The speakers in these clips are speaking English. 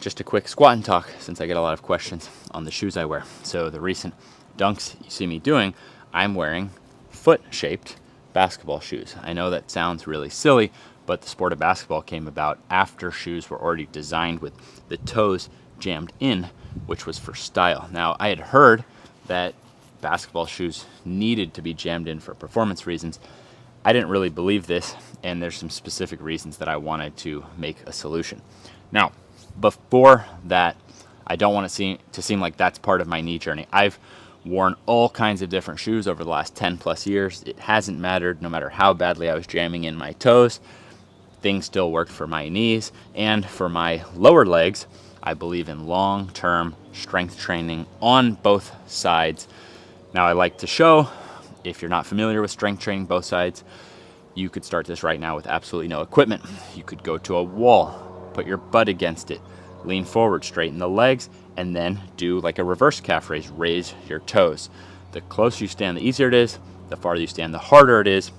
just a quick squat and talk, since I get a lot of questions on the shoes I wear. So the recent dunks you see me doing, I'm wearing foot-shaped basketball shoes. I know that sounds really silly, but the sport of basketball came about after shoes were already designed with the toes jammed in, which was for style. Now, I had heard that basketball shoes needed to be jammed in for performance reasons. I didn't really believe this, and there's some specific reasons that I wanted to make a solution. Now, before that, I don't want to seem like that's part of my knee journey. I've worn all kinds of different shoes over the last 10 plus years. It hasn't mattered, no matter how badly I was jamming in my toes. Things still worked for my knees, and for my lower legs, I believe in long-term strength training on both sides. Now, I like to show, if you're not familiar with strength training both sides, you could start this right now with absolutely no equipment. You could go to a wall, put your butt against it, lean forward, straighten the legs, and then do like a reverse calf raise, raise your toes. The closer you stand, the easier it is. The farther you stand, the harder it is.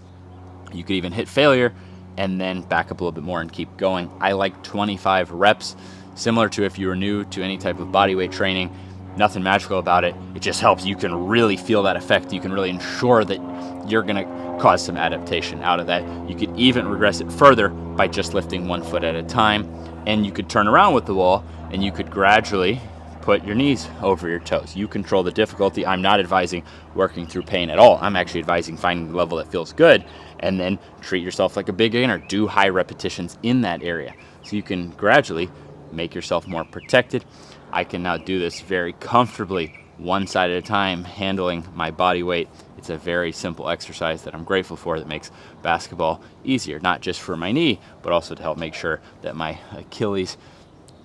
You could even hit failure and then back up a little bit more and keep going. I like 25 reps, similar to if you were new to any type of bodyweight training. Nothing magical about it. It just helps. You can really feel that effect. You can really ensure that you're going to cause some adaptation out of that. You could even regress it further by just lifting one foot at a time. And you could turn around with the wall and you could gradually put your knees over your toes. You control the difficulty. I'm not advising working through pain at all. I'm actually advising finding the level that feels good and then treat yourself like a beginner. Do high repetitions in that area so you can gradually make yourself more protected. I can now do this very comfortably, one side at a time, handling my body weight. It's a very simple exercise that I'm grateful for, that makes basketball easier, not just for my knee, but also to help make sure that my Achilles,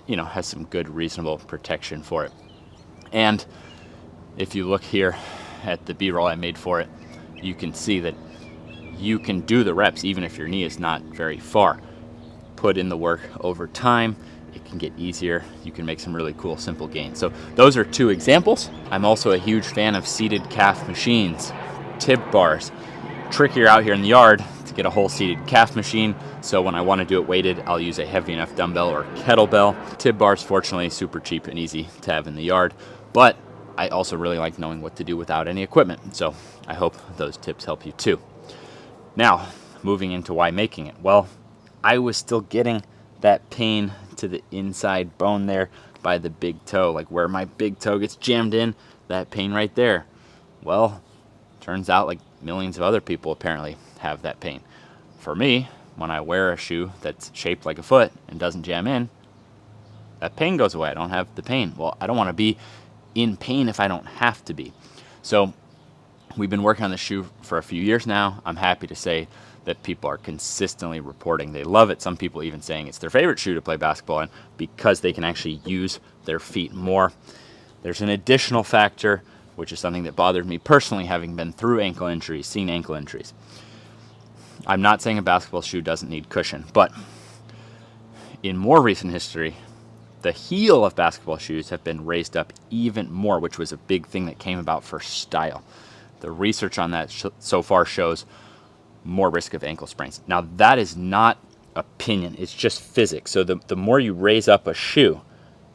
has some good, reasonable protection for it. And if you look here at the B-roll I made for it, you can see that you can do the reps even if your knee is not very far. Put in the work over time. It can get easier. You can make some really cool, simple gains. So those are two examples. I'm also a huge fan of seated calf machines, tib bars. Trickier out here in the yard to get a whole seated calf machine. So when I want to do it weighted, I'll use a heavy enough dumbbell or kettlebell. Tib bars, fortunately, super cheap and easy to have in the yard. But I also really like knowing what to do without any equipment. So I hope those tips help you too. Now, moving into why making it. Well, I was still getting that pain to the inside bone there by the big toe, like where my big toe gets jammed in, that pain right there. Well, turns out like millions of other people apparently have that pain. For me, when I wear a shoe that's shaped like a foot and doesn't jam in, that pain goes away. I don't have the pain. Well, I don't want to be in pain if I don't have to be. So we've been working on the shoe for a few years now. I'm happy to say that people are consistently reporting they love it. Some people even saying it's their favorite shoe to play basketball in because they can actually use their feet more. There's an additional factor, which is something that bothered me personally, having been through ankle injuries, seen ankle injuries. I'm not saying a basketball shoe doesn't need cushion, but in more recent history, the heel of basketball shoes have been raised up even more, which was a big thing that came about for style. The research on that so far shows more risk of ankle sprains. Now, that is not opinion. It's just physics. So the more you raise up a shoe,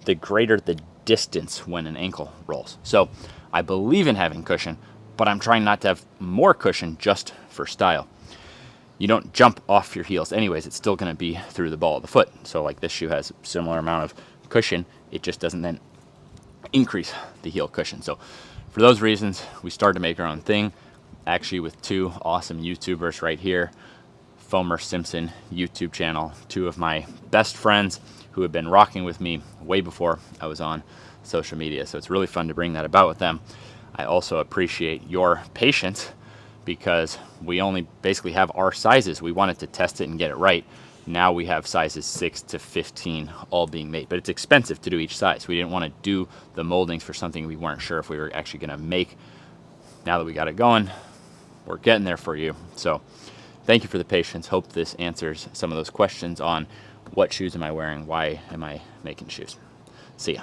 the greater the distance when an ankle rolls. So I believe in having cushion, but I'm trying not to have more cushion just for style. You don't jump off your heels anyways. It's still going to be through the ball of the foot. So like this shoe has a similar amount of cushion. It just doesn't then increase the heel cushion. So for those reasons, we started to make our own thing, actually with two awesome YouTubers right here. Foamer Simpson YouTube channel, two of my best friends who have been rocking with me way before I was on social media. So it's really fun to bring that about with them. I also appreciate your patience because we only basically have our sizes. We wanted to test it and get it right. Now we have sizes 6 to 15 all being made, but it's expensive to do each size. We didn't want to do the moldings for something we weren't sure if we were actually going to make. Now that we got it going, we're getting there for you. So thank you for the patience. Hope this answers some of those questions on what shoes am I wearing, why am I making shoes. See ya.